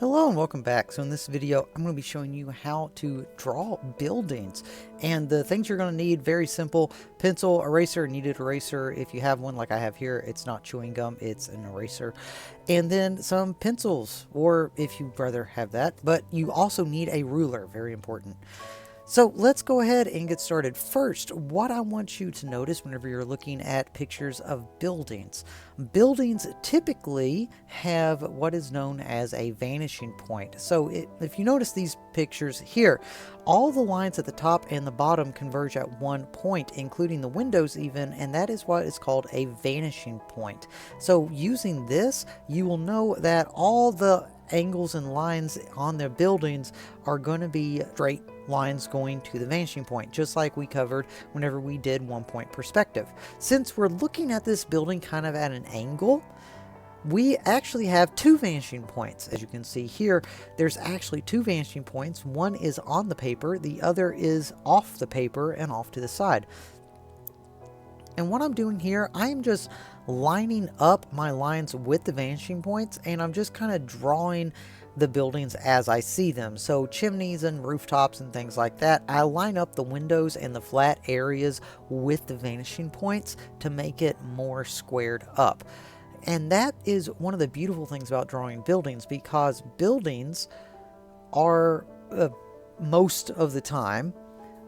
Hello and welcome back. So in this video, I'm going to be showing you how to draw buildings. And the things you're going to need, very simple: pencil, eraser, kneaded eraser. If you have one like I have here, it's not chewing gum, it's an eraser. And then some pencils, or if you'd rather have that. But you also need a ruler, very important. So let's go ahead and get started. First, what I want you to notice whenever you're looking at pictures of buildings. Buildings typically have what is known as a vanishing point. So if you notice these pictures here, all the lines at the top and the bottom converge at one point, including the windows even, and that is what is called a vanishing point. So using this, you will know that all the angles and lines on their buildings are going to be straight lines going to the vanishing point, just like we covered whenever we did 1 point perspective. Since we're looking at this building kind of at an angle, we actually have two vanishing points. As you can see here, there's actually two vanishing points. One is on the paper, the other is off the paper and off to the side. And what I'm doing here, I'm just lining up my lines with the vanishing points, and I'm just kind of drawing the buildings as I see them. So chimneys and rooftops and things like that, I line up the windows and the flat areas with the vanishing points to make it more squared up. And that is one of the beautiful things about drawing buildings, because buildings are most of the time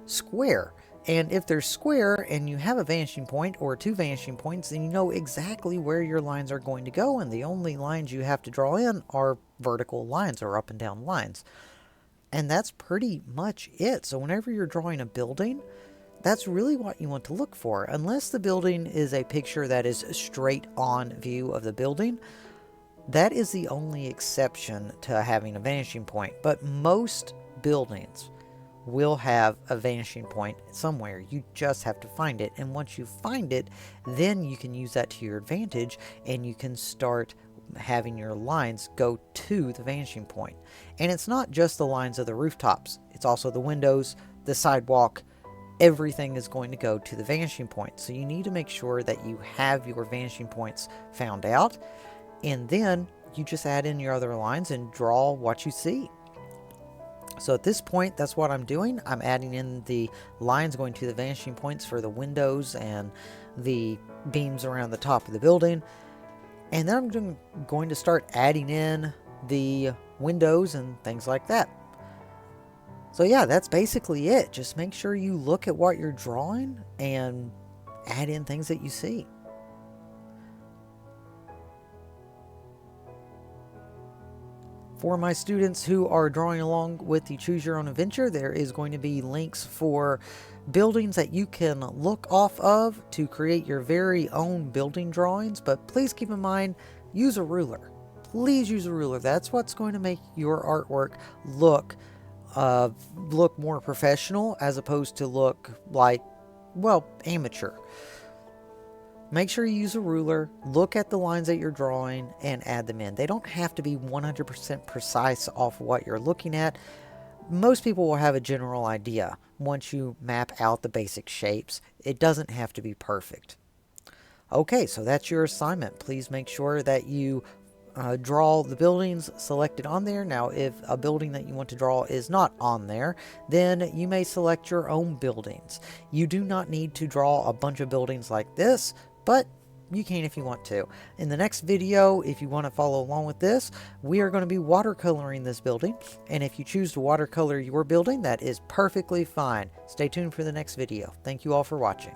square. And if they're square and you have a vanishing point or two vanishing points, then you know exactly where your lines are going to go, and the only lines you have to draw in are vertical lines or up and down lines. And that's pretty much it. So whenever you're drawing a building, that's really what you want to look for. Unless the building is a picture that is straight on view of the building, that is the only exception to having a vanishing point. But most buildings will have a vanishing point somewhere. You just have to find it. And once you find it, then you can use that to your advantage, and you can start having your lines go to the vanishing point. And it's not just the lines of the rooftops, it's also the windows, the sidewalk. Everything is going to go to the vanishing point. So you need to make sure that you have your vanishing points found out, and then you just add in your other lines and draw what you see. So at this point, that's what I'm doing. I'm adding in the lines going to the vanishing points for the windows and the beams around the top of the building. And then I'm going to start adding in the windows and things like that. So yeah, that's basically it. Just make sure you look at what you're drawing and add in things that you see. For my students who are drawing along with the Choose Your Own Adventure, there is going to be links for buildings that you can look off of to create your very own building drawings. But please keep in mind, use a ruler. Please use a ruler. That's what's going to make your artwork look more professional, as opposed to look like, well, amateur. Make sure you use a ruler, look at the lines that you're drawing, and add them in. They don't have to be 100% precise off what you're looking at. Most people will have a general idea once you map out the basic shapes. It doesn't have to be perfect. Okay, so that's your assignment. Please make sure that you draw the buildings selected on there. Now, if a building that you want to draw is not on there, then you may select your own buildings. You do not need to draw a bunch of buildings like this, but you can if you want to. In the next video, if you want to follow along with this, we are going to be watercoloring this building. And if you choose to watercolor your building, that is perfectly fine. Stay tuned for the next video. Thank you all for watching.